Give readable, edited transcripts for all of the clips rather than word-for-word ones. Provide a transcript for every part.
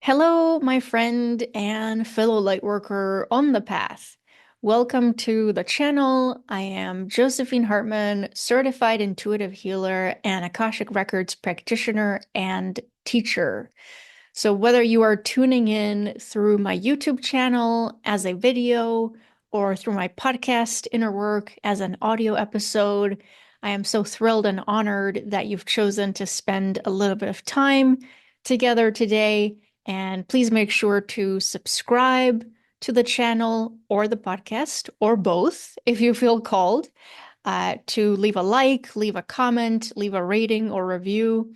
Hello, my friend and fellow lightworker on the path. Welcome to the channel. I am Josephine Hartman, certified intuitive healer and Akashic Records practitioner and teacher. So, whether you are tuning in through my YouTube channel as a video or through my podcast, Inner Work, as an audio episode, I am so thrilled and honored that you've chosen to spend a little bit of time together today. And please make sure to subscribe to the channel or the podcast, or both, if you feel called, to leave a like, leave a comment, leave a rating or review.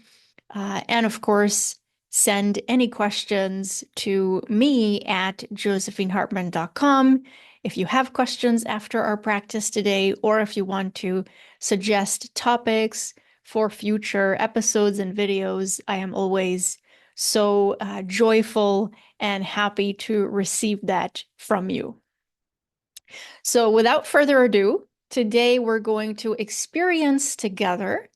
And of course, send any questions to me at josephinehartman.com if you have questions after our practice today, or if you want to suggest topics for future episodes and videos. I am always so joyful and happy to receive that from you. So, without further ado, today we're going to experience together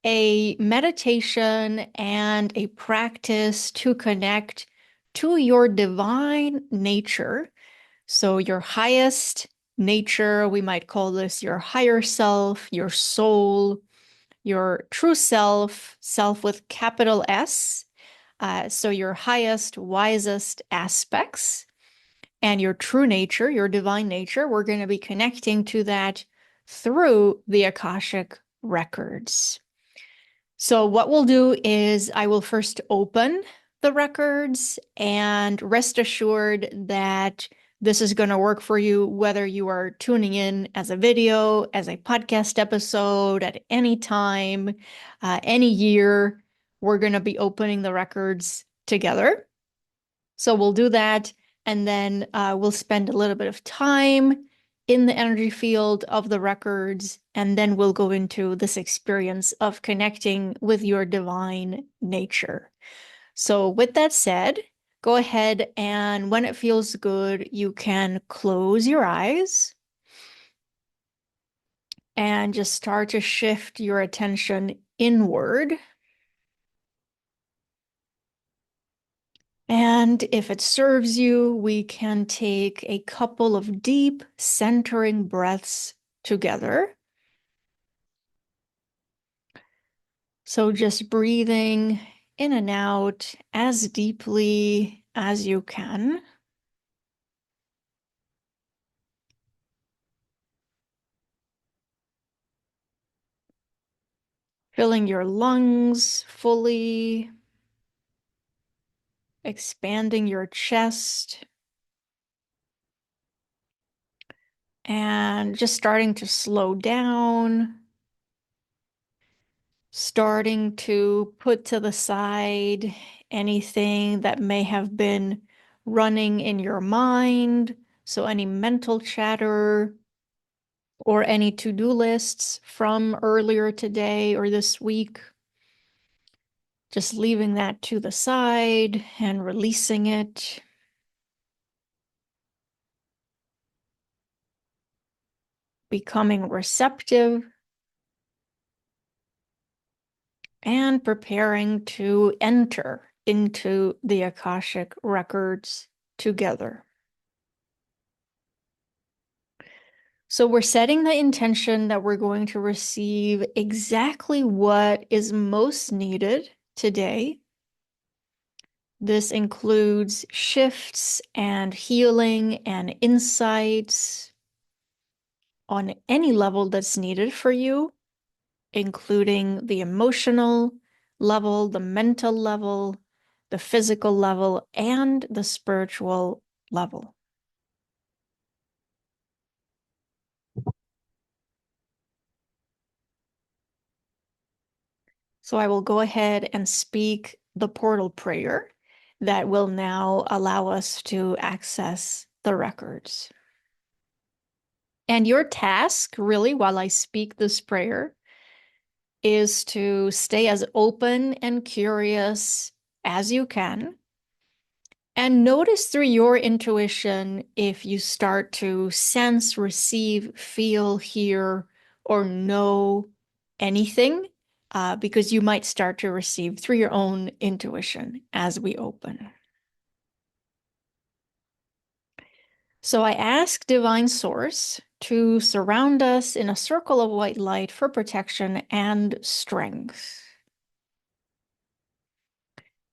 a meditation and a practice to connect to your divine nature. So, your highest nature, we might call this your higher self, your soul, your true self, self with capital S. So, your highest, wisest aspects and your true nature, your divine nature. We're going to be connecting to that through the Akashic Records. So what we'll do is I will first open the records, and rest assured that this is going to work for you whether you are tuning in as a video, as a podcast episode, at any time, any year. We're going to be opening the records together. So we'll do that, and then we'll spend a little bit of time in the energy field of the records, and then we'll go into this experience of connecting with your divine nature. So, with that said, go ahead and when it feels good, you can close your eyes and just start to shift your attention inward. And if it serves you, we can take a couple of deep centering breaths together. So just breathing in and out as deeply as you can. Filling your lungs fully, expanding your chest, and just starting to slow down, starting to put to the side anything that may have been running in your mind. So, any mental chatter or any to-do lists from earlier today or this week, just leaving that to the side and releasing it. Becoming receptive and preparing to enter into the Akashic Records together. So we're setting the intention that we're going to receive exactly what is most needed today. This includes shifts and healing and insights on any level that's needed for you, including the emotional level, the mental level, the physical level, and the spiritual level. So I will go ahead and speak the portal prayer that will now allow us to access the records. And your task, really, while I speak this prayer, is to stay as open and curious as you can. And notice through your intuition if you start to sense, receive, feel, hear, or know anything, because you might start to receive through your own intuition as we open. So I ask Divine Source to surround us in a circle of white light for protection and strength.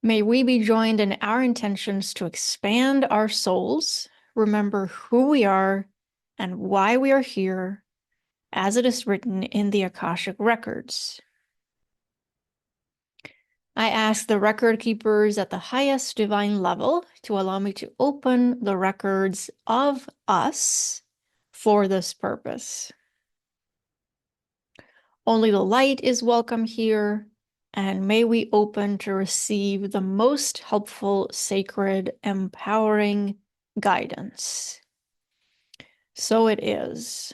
May we be joined in our intentions to expand our souls, remember who we are and why we are here, as it is written in the Akashic Records. I ask the record keepers at the highest divine level to allow me to open the records of us for this purpose. Only the light is welcome here, and may we open to receive the most helpful, sacred, empowering guidance. So it is.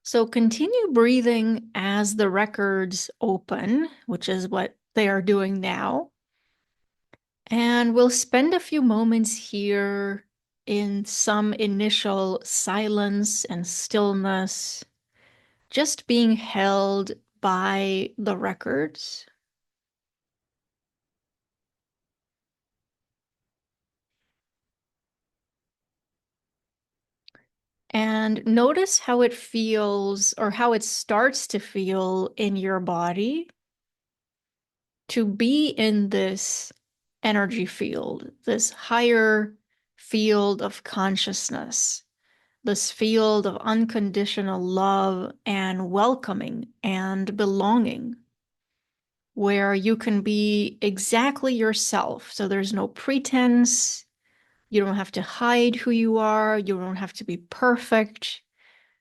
So continue breathing as the records open, which is what they are doing now. And we'll spend a few moments here in some initial silence and stillness, just being held by the records. And notice how it feels or how it starts to feel in your body to be in this energy field, this higher field of consciousness, this field of unconditional love and welcoming and belonging, where you can be exactly yourself. So there's no pretense. You don't have to hide who you are. You don't have to be perfect.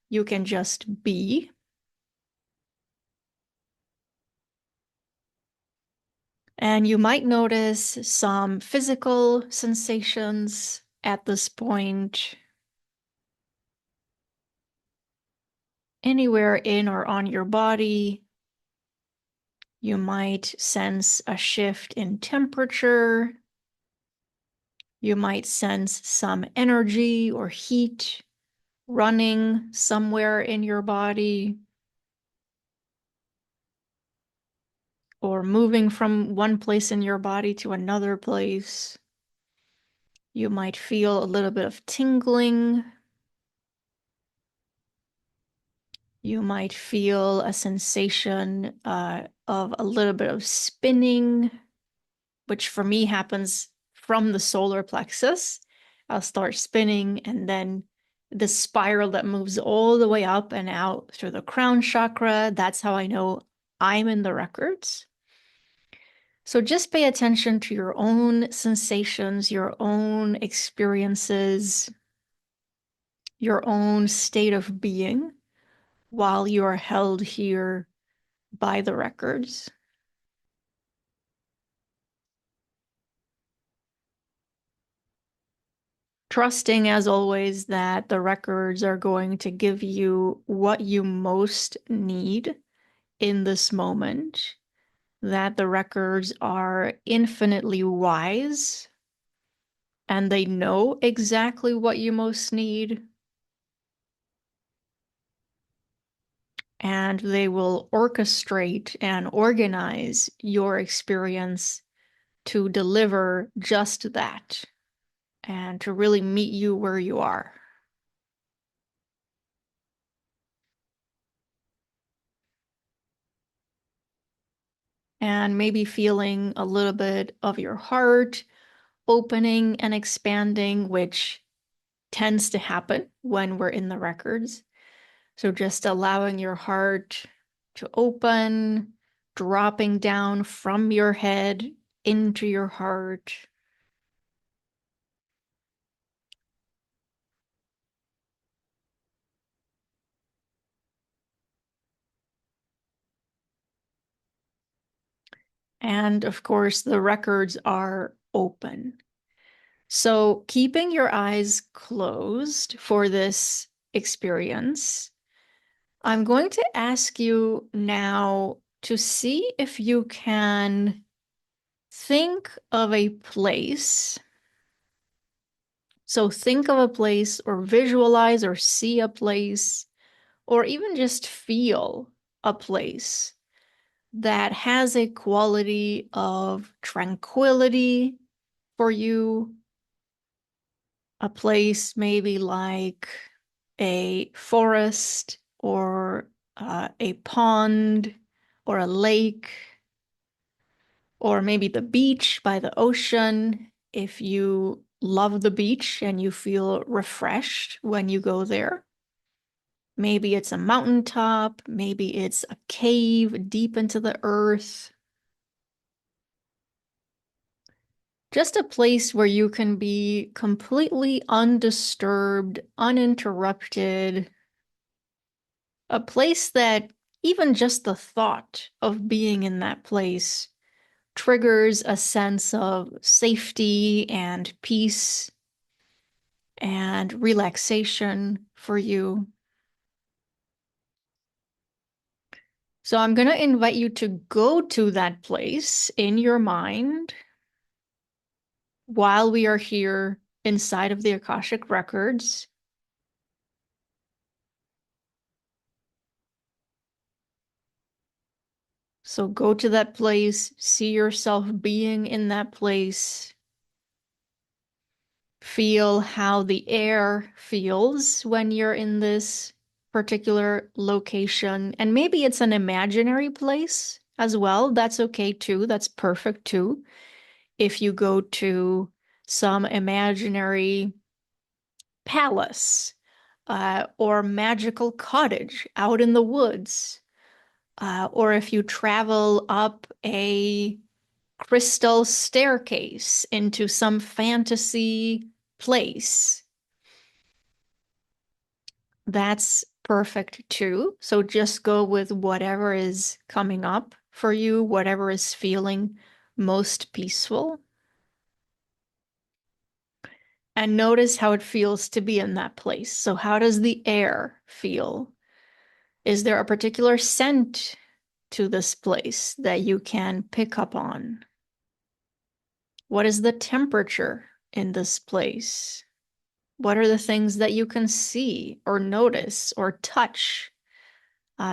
You can just be. And you might notice some physical sensations at this point, anywhere in or on your body. You might sense a shift in temperature. You might sense some energy or heat running somewhere in your body or moving from one place in your body to another place. You might feel a little bit of tingling. You might feel a sensation of a little bit of spinning, which for me happens from the solar plexus. I'll start spinning, and then the spiral that moves all the way up and out through the crown chakra. That's how I know I'm in the records. So just pay attention to your own sensations, your own experiences, your own state of being while you are held here by the records. Trusting, as always, that the records are going to give you what you most need in this moment, that the records are infinitely wise and they know exactly what you most need, and they will orchestrate and organize your experience to deliver just that and to really meet you where you are. And maybe feeling a little bit of your heart opening and expanding, which tends to happen when we're in the records. So just allowing your heart to open, dropping down from your head into your heart. And of course, the records are open. So, keeping your eyes closed for this experience, I'm going to ask you now to see if you can think of a place. So, think of a place or visualize or see a place or even just feel a place that has a quality of tranquility for you, a place maybe like a forest or a pond or a lake or maybe the beach by the ocean. If you love the beach and you feel refreshed when you go there, maybe it's a mountaintop, maybe it's a cave deep into the earth. Just a place where you can be completely undisturbed, uninterrupted, a place that even just the thought of being in that place triggers a sense of safety and peace and relaxation for you. So I'm going to invite you to go to that place in your mind while we are here inside of the Akashic Records. So go to that place, see yourself being in that place, feel how the air feels when you're in this particular location. And maybe it's an imaginary place as well. That's okay too. That's perfect too. If you go to some imaginary palace or magical cottage out in the woods, or if you travel up a crystal staircase into some fantasy place, that's perfect too. So just go with whatever is coming up for you, whatever is feeling most peaceful. And notice how it feels to be in that place. So, how does the air feel? Is there a particular scent to this place that you can pick up on? What is the temperature in this place? What are the things that you can see or notice or touch?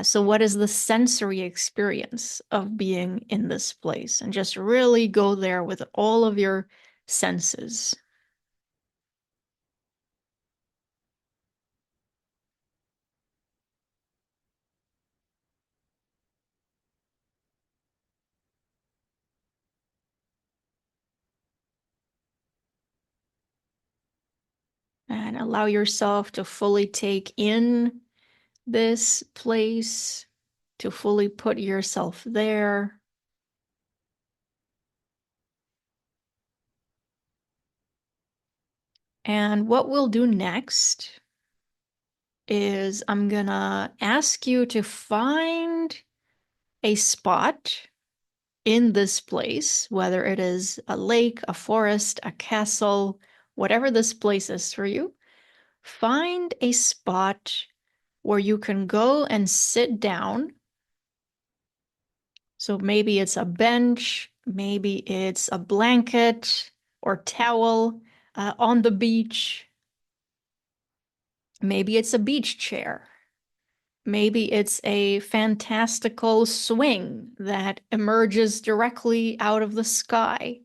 So, what is the sensory experience of being in this place? And just really go there with all of your senses. And allow yourself to fully take in this place, to fully put yourself there. And what we'll do next is I'm gonna ask you to find a spot in this place, whether it is a lake, a forest, a castle, whatever this place is for you. Find a spot where you can go and sit down. So maybe it's a bench, maybe it's a blanket or towel on the beach. Maybe it's a beach chair. Maybe it's a fantastical swing that emerges directly out of the sky.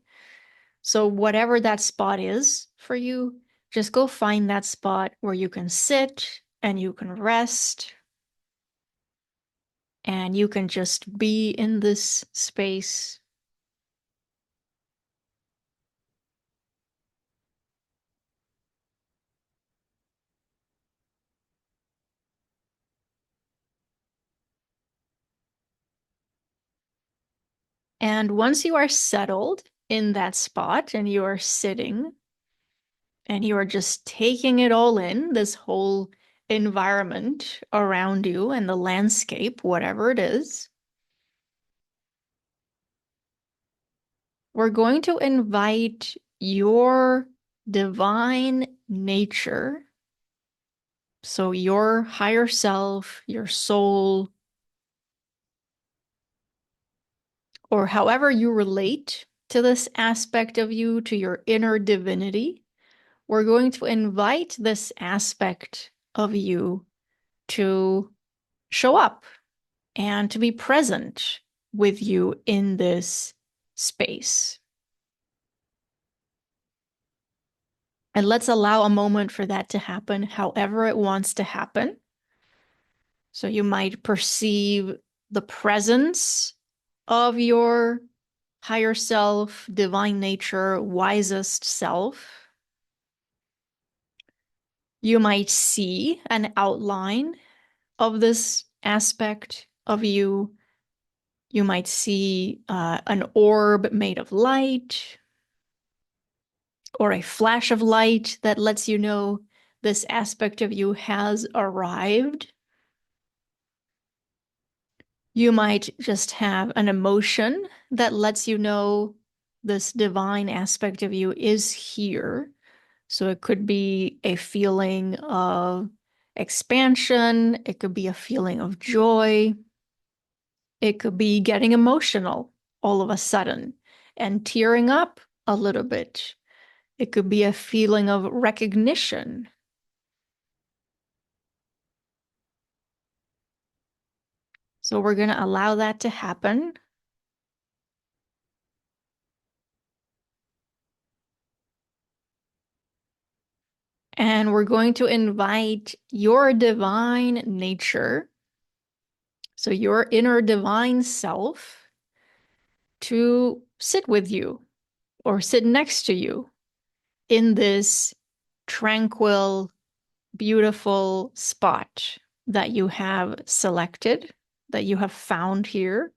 So, whatever that spot is for you, just go find that spot where you can sit and you can rest and you can just be in this space. And once you are settled in that spot and you are sitting and you are just taking it all in, this whole environment around you and the landscape, whatever it is, we're going to invite your divine nature, so your higher self, your soul, or however you relate to this aspect of you, to your inner divinity. We're going to invite this aspect of you to show up and to be present with you in this space. And let's allow a moment for that to happen however it wants to happen. So you might perceive the presence of your higher self, divine nature, wisest self. You might see an outline of this aspect of you. You might see an orb made of light or a flash of light that lets you know this aspect of you has arrived. You might just have an emotion that lets you know this divine aspect of you is here. So it could be a feeling of expansion, it could be a feeling of joy, it could be getting emotional all of a sudden and tearing up a little bit. It could be a feeling of recognition. So we're going to allow that to happen. And we're going to invite your divine nature, so your inner divine self, to sit with you or sit next to you in this tranquil, beautiful spot that you have selected, that you have found here.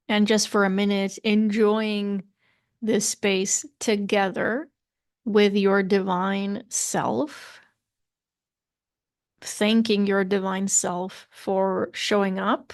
And just for a minute, enjoying this space together with your divine self, thanking your divine self for showing up.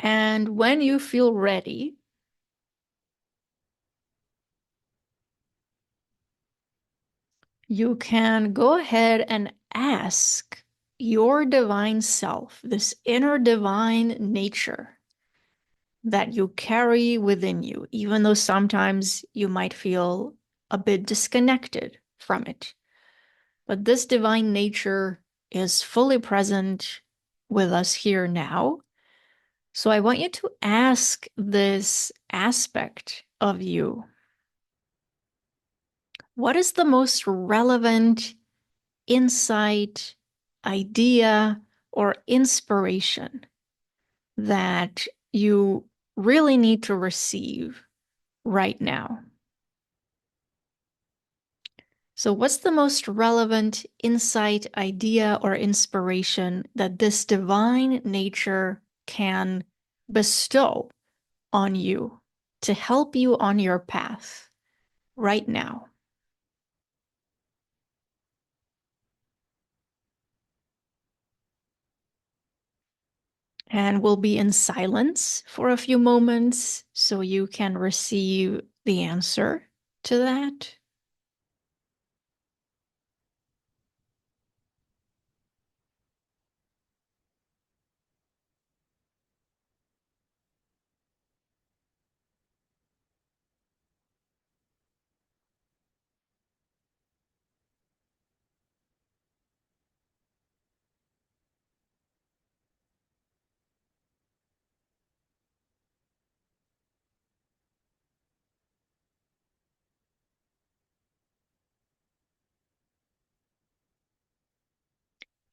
And when you feel ready, you can go ahead and ask your divine self, this inner divine nature that you carry within you, even though sometimes you might feel a bit disconnected from it. But this divine nature is fully present with us here now. So I want you to ask this aspect of you. What is the most relevant insight, idea, or inspiration that you really need to receive right now? So, what's the most relevant insight, idea, or inspiration that this divine nature can bestow on you to help you on your path right now? And we'll be in silence for a few moments so you can receive the answer to that.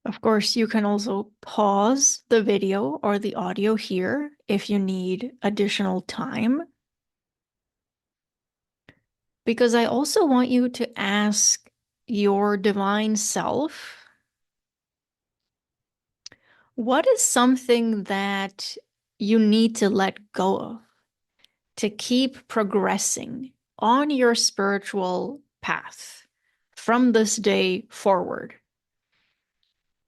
Of course, you can also pause the video or the audio here if you need additional time. Because I also want you to ask your divine self, what is something that you need to let go of to keep progressing on your spiritual path from this day forward?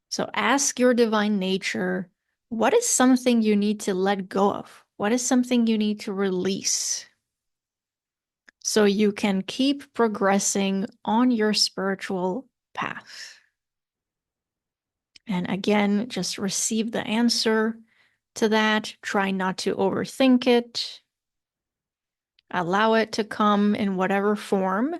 So ask your divine nature, what is something you need to let go of? What is something you need to release so you can keep progressing on your spiritual path? And again, just receive the answer to that. Try not to overthink it. Allow it to come in whatever form.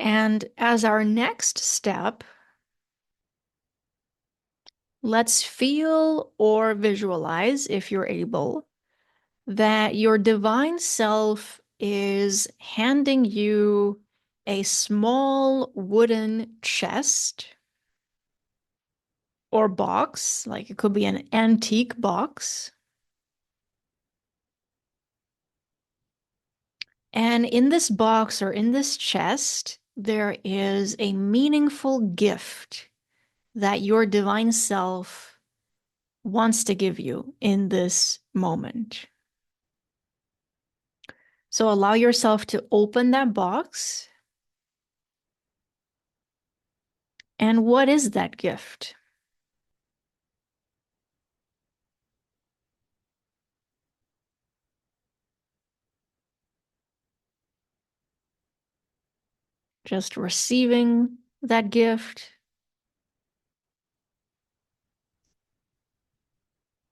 And as our next step, let's feel or visualize, if you're able, that your divine self is handing you a small wooden chest or box, like it could be an antique box. And in this box or in this chest, there is a meaningful gift that your divine self wants to give you in this moment. So allow yourself to open that box. And what is that gift? Just receiving that gift,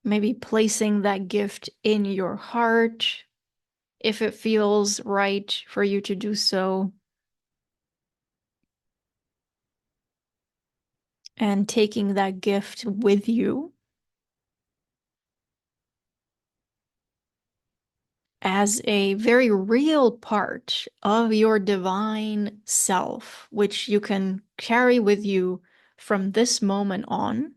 maybe placing that gift in your heart if it feels right for you to do so, and taking that gift with you as a very real part of your divine self, which you can carry with you from this moment on.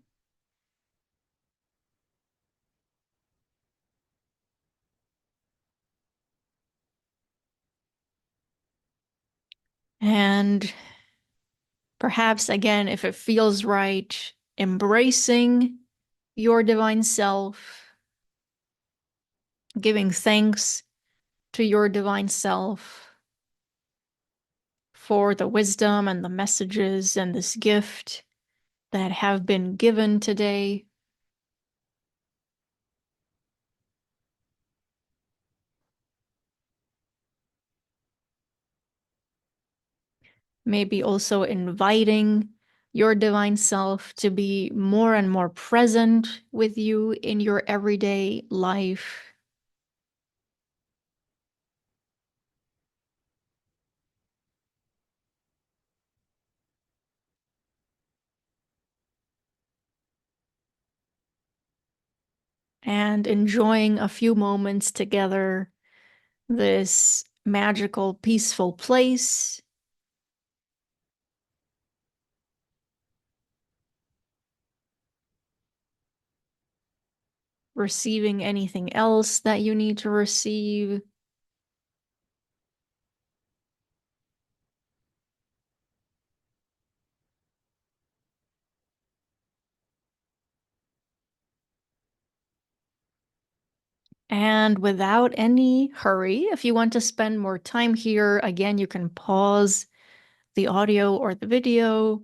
And perhaps, again, if it feels right, embracing your divine self, giving thanks to your divine self for the wisdom and the messages and this gift that have been given today. Maybe also inviting your divine self to be more and more present with you in your everyday life. And enjoying a few moments together, this magical, peaceful place. Receiving anything else that you need to receive. And without any hurry, if you want to spend more time here, again, you can pause the audio or the video.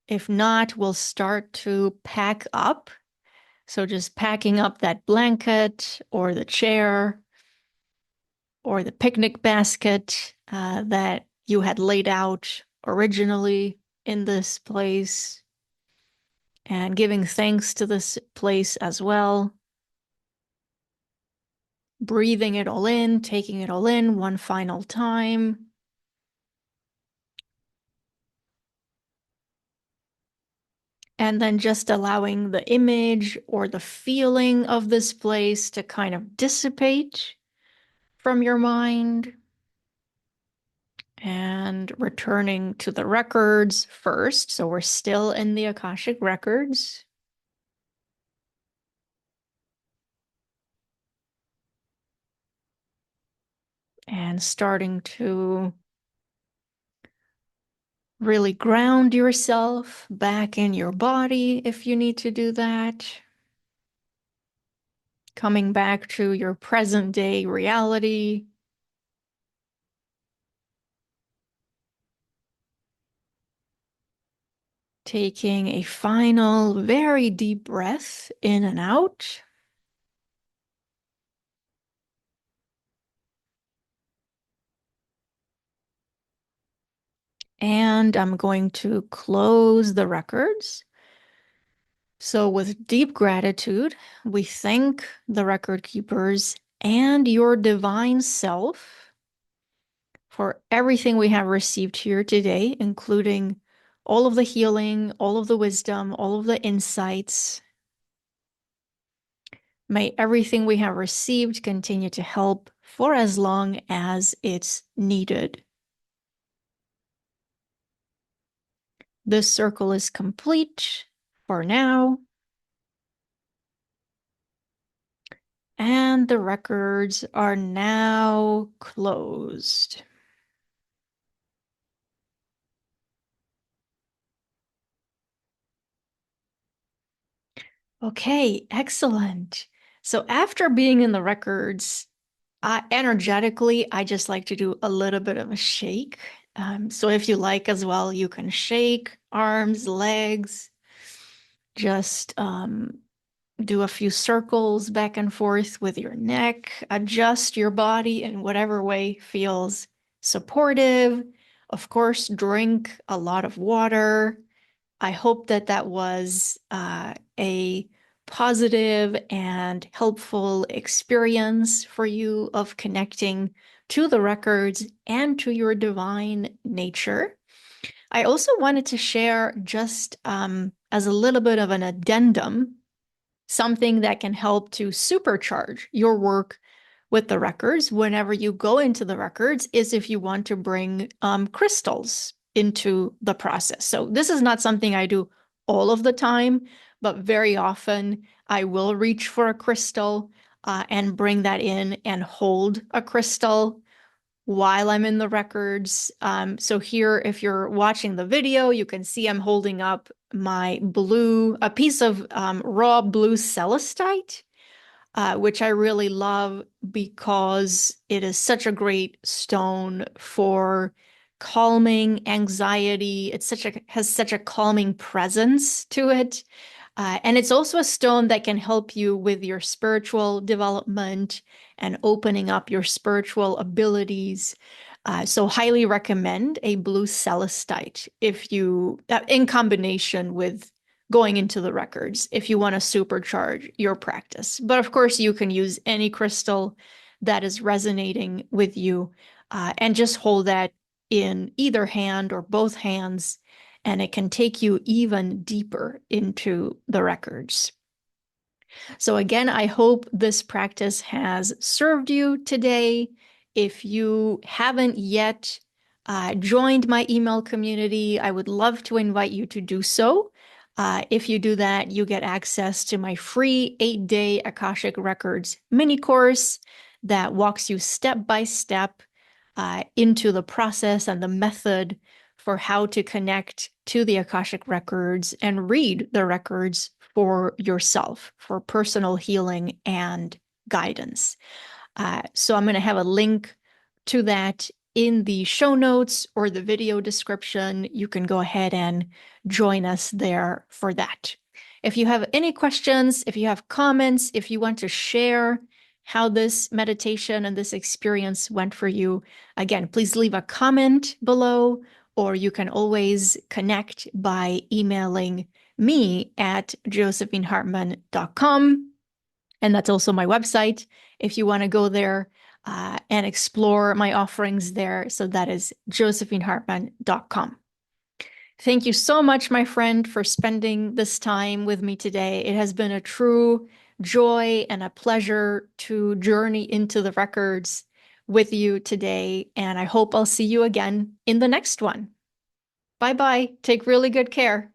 If not, we'll start to pack up. So just packing up that blanket or the chair or the picnic basket that you had laid out originally in this place, and giving thanks to this place as well. Breathing it all in, taking it all in one final time. And then just allowing the image or the feeling of this place to kind of dissipate from your mind. And returning to the records first. So we're still in the Akashic Records. And starting to really ground yourself back in your body if you need to do that. Coming back to your present day reality. Taking a final, very deep breath in and out. And I'm going to close the records. So, with deep gratitude, we thank the record keepers and your divine self for everything we have received here today, including all of the healing, all of the wisdom, all of the insights. May everything we have received continue to help for as long as it's needed. This circle is complete for now. And the records are now closed. Okay, excellent. So after being in the records, energetically, I just like to do a little bit of a shake. So if you like as well, you can shake arms, legs, just do a few circles back and forth with your neck, adjust your body in whatever way feels supportive. Of course, drink a lot of water. I hope that that was a positive and helpful experience for you of connecting to the records and to your divine nature. I also wanted to share just as a little bit of an addendum, something that can help to supercharge your work with the records whenever you go into the records is if you want to bring crystals into the process. So this is not something I do all of the time, but very often I will reach for a crystal and bring that in and hold a crystal while I'm in the records. So here, if you're watching the video, you can see I'm holding up a piece of raw blue celestite, which I really love because it is such a great stone for calming anxiety. Has such a calming presence to it. And it's also a stone that can help you with your spiritual development and opening up your spiritual abilities. So highly recommend a blue celestite if you, in combination with going into the records, if you want to supercharge your practice. But of course, you can use any crystal that is resonating with you, and just hold that in either hand or both hands, and it can take you even deeper into the records. So again, I hope this practice has served you today. If you haven't yet joined my email community, I would love to invite you to do so. If you do that, you get access to my free 8-day Akashic Records mini course that walks you step by step into the process and the method for how to connect to the Akashic Records and read the records for yourself, for personal healing and guidance. So I'm going to have a link to that in the show notes or the video description. You can go ahead and join us there for that. If you have any questions, if you have comments, if you want to share how this meditation and this experience went for you, again, please leave a comment below, or you can always connect by emailing me at josephinehartman.com. And that's also my website if you want to go there and explore my offerings there. So that is josephinehartman.com. Thank you so much, my friend, for spending this time with me today. It has been a true joy and a pleasure to journey into the records with you today. And I hope I'll see you again in the next one. Bye bye. Take really good care.